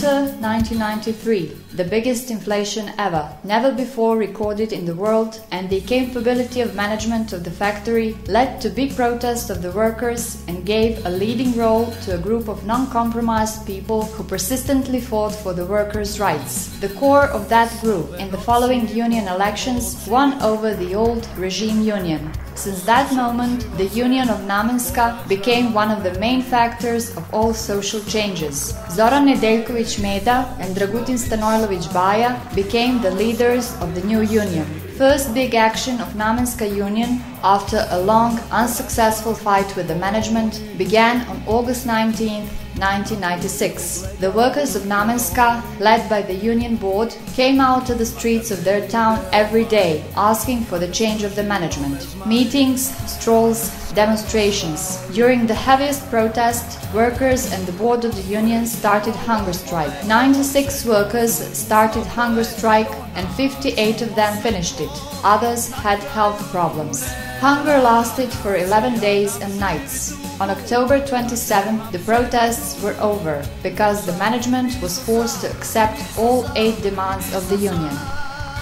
Winter 1993, the biggest inflation ever, never before recorded in the world, and the incapability of management of the factory led to big protests of the workers and gave a leading role to a group of non-compromised people who persistently fought for the workers' rights. The core of that group in the following union elections won over the old regime union. Since that moment, the Union of Namenska became one of the main factors of all social changes. Zoran Nedeljković Meda and Dragutin Stanojlović Baja became the leaders of the new union. First big action of Namenska Union, after a long, unsuccessful fight with the management, began on August 19, 1996. The workers of Namenska, led by the union board, came out to the streets of their town every day, asking for the change of the management. Meetings, strolls, demonstrations. During the heaviest protest, workers and the board of the union started hunger strike. 96 workers started hunger strike and 58 of them finished it. Others had health problems. Hunger lasted for 11 days and nights. On October 27, the protests were over because the management was forced to accept all 8 demands of the union.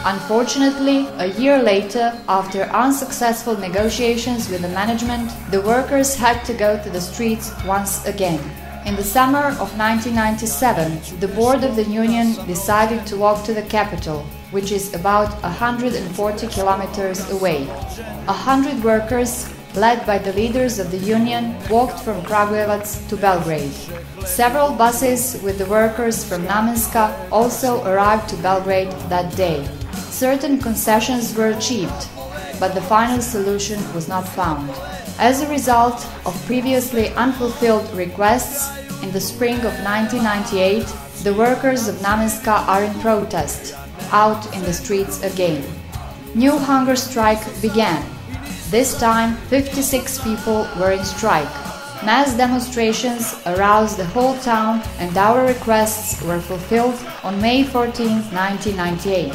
Unfortunately, a year later, after unsuccessful negotiations with the management, the workers had to go to the streets once again. In the summer of 1997, the board of the union decided to walk to the capital, which is about 140 kilometers away. 100 workers, led by the leaders of the union, walked from Kragujevac to Belgrade. Several buses with the workers from Namenska also arrived to Belgrade that day. Certain concessions were achieved, but the final solution was not found. As a result of previously unfulfilled requests, in the spring of 1998, the workers of Namenska are in protest, out in the streets again. New hunger strike began. This time, 56 people were in strike. Mass demonstrations aroused the whole town and our requests were fulfilled on May 14, 1998.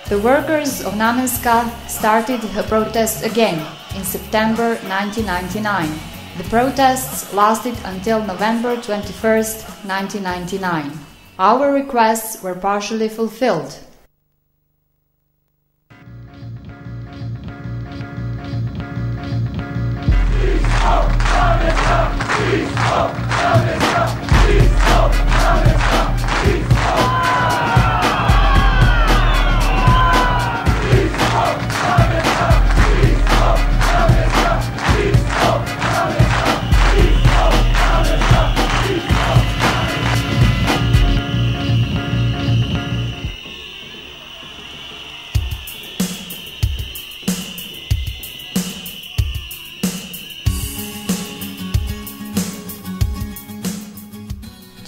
The workers of Namenska started a protest again in September 1999. The protests lasted until November 21, 1999. Our requests were partially fulfilled.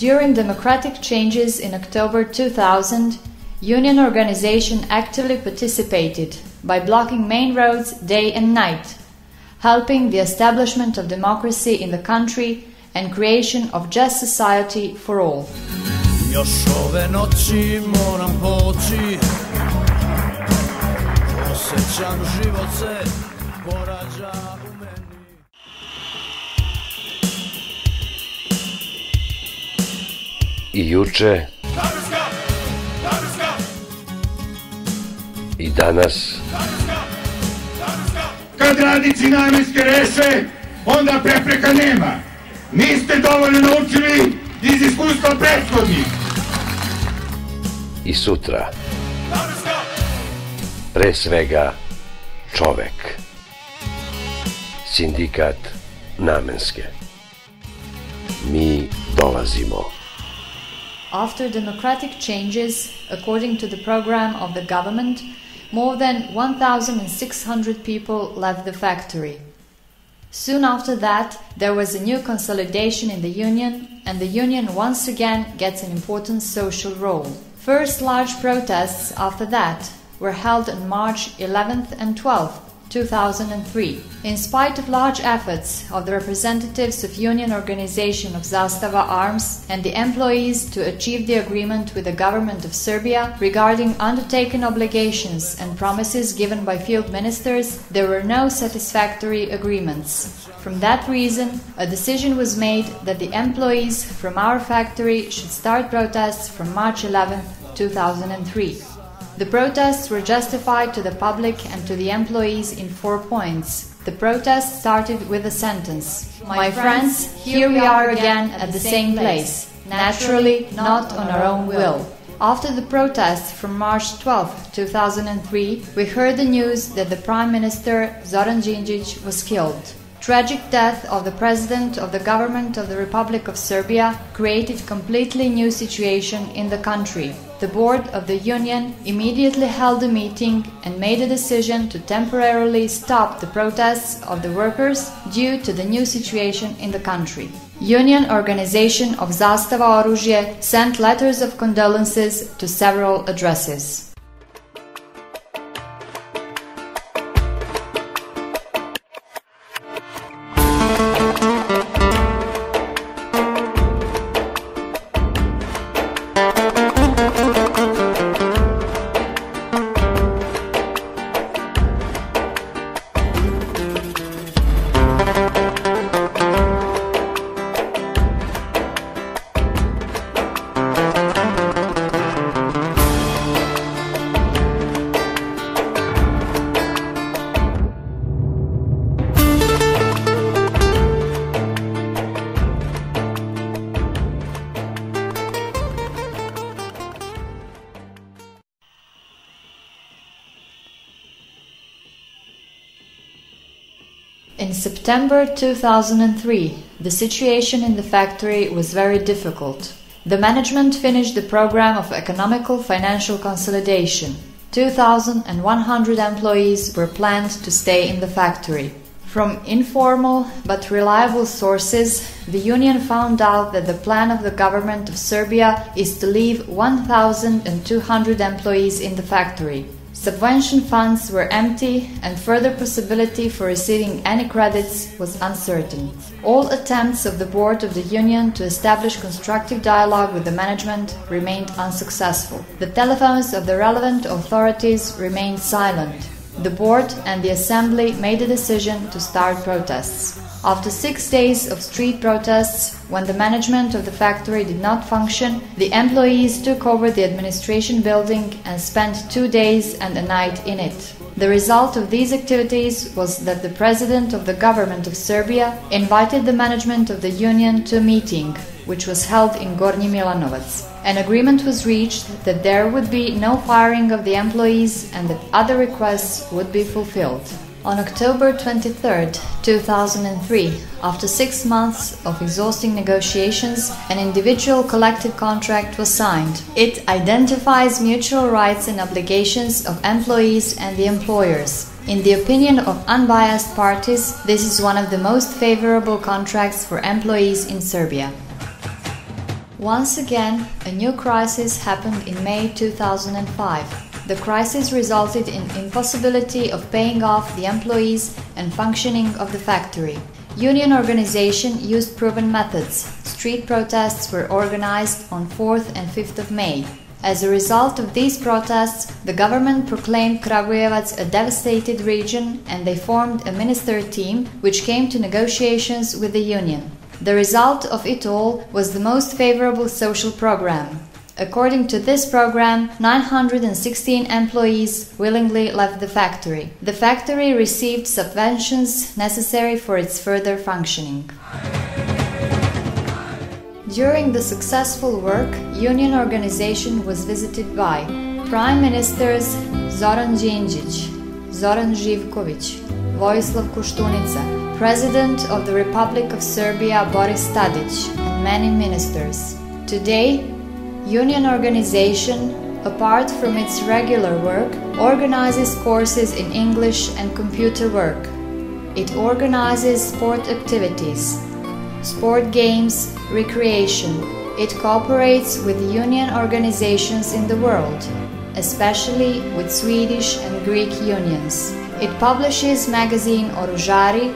During democratic changes in October 2000, union organization actively participated by blocking main roads day and night, helping the establishment of democracy in the country and creation of just society for all. Još ove noći moram poći, osjećam život se porađa u meni. I juče, i danas. Kad radnici Namenske reše, onda prepreka nema. Niste dovoljno naučili iz iskustva prethodnih. I sutra. Pre svega čovek. Sindikat Namenske. Mi dolazimo. After democratic changes, according to the program of the government, more than 1,600 people left the factory. Soon after that, there was a new consolidation in the union, and the union once again gets an important social role. First large protests after that were held on March 11th and 12th, 2003. In spite of large efforts of the representatives of Union Organization of Zastava Arms and the employees to achieve the agreement with the government of Serbia regarding undertaken obligations and promises given by field ministers, there were no satisfactory agreements. From that reason, a decision was made that the employees from our factory should start protests from March 11, 2003. The protests were justified to the public and to the employees in 4 points. The protest started with a sentence: "My friends, here we are again at the same place, naturally not on our own will." After the protests from March 12, 2003, we heard the news that the Prime Minister Zoran Đinđić was killed. Tragic death of the President of the Government of the Republic of Serbia created completely new situation in the country. The board of the Union immediately held a meeting and made a decision to temporarily stop the protests of the workers due to the new situation in the country. Union Organization of Zastava oruzje sent letters of condolences to several addresses. In September 2003, the situation in the factory was very difficult. The management finished the program of economical financial consolidation. 2,100 employees were planned to stay in the factory. From informal but reliable sources, the union found out that the plan of the government of Serbia is to leave 1,200 employees in the factory. Subvention funds were empty and further possibility for receiving any credits was uncertain. All attempts of the board of the union to establish constructive dialogue with the management remained unsuccessful. The telephones of the relevant authorities remained silent. The board and the assembly made a decision to start protests. After 6 days of street protests, when the management of the factory did not function, the employees took over the administration building and spent 2 days and a night in it. The result of these activities was that the president of the government of Serbia invited the management of the union to a meeting, which was held in Gornji Milanovac. An agreement was reached that there would be no firing of the employees and that other requests would be fulfilled. On October 23, 2003, after 6 months of exhausting negotiations, an individual collective contract was signed. It identifies mutual rights and obligations of employees and the employers. In the opinion of unbiased parties, this is one of the most favorable contracts for employees in Serbia. Once again, a new crisis happened in May 2005. The crisis resulted in impossibility of paying off the employees and functioning of the factory. Union organization used proven methods. Street protests were organized on 4th and 5th of May. As a result of these protests, the government proclaimed Kragujevac a devastated region and they formed a minister team which came to negotiations with the union. The result of it all was the most favorable social program. According to this program, 916 employees willingly left the factory. The factory received subventions necessary for its further functioning. During the successful work, union organization was visited by Prime Ministers Zoran Đinđić, Zoran Živković, Vojislav Koštunica, President of the Republic of Serbia Boris Tadić, and many ministers. Today, Union organization, apart from its regular work, organizes courses in English and computer work. It organizes sport activities, sport games, recreation. It cooperates with union organizations in the world, especially with Swedish and Greek unions. It publishes magazine Oružari.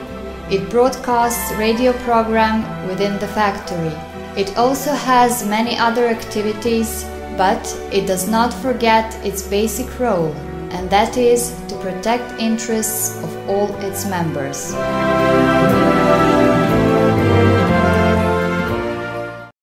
It broadcasts radio program within the factory. It also has many other activities, but it does not forget its basic role, and that is to protect interests of all its members.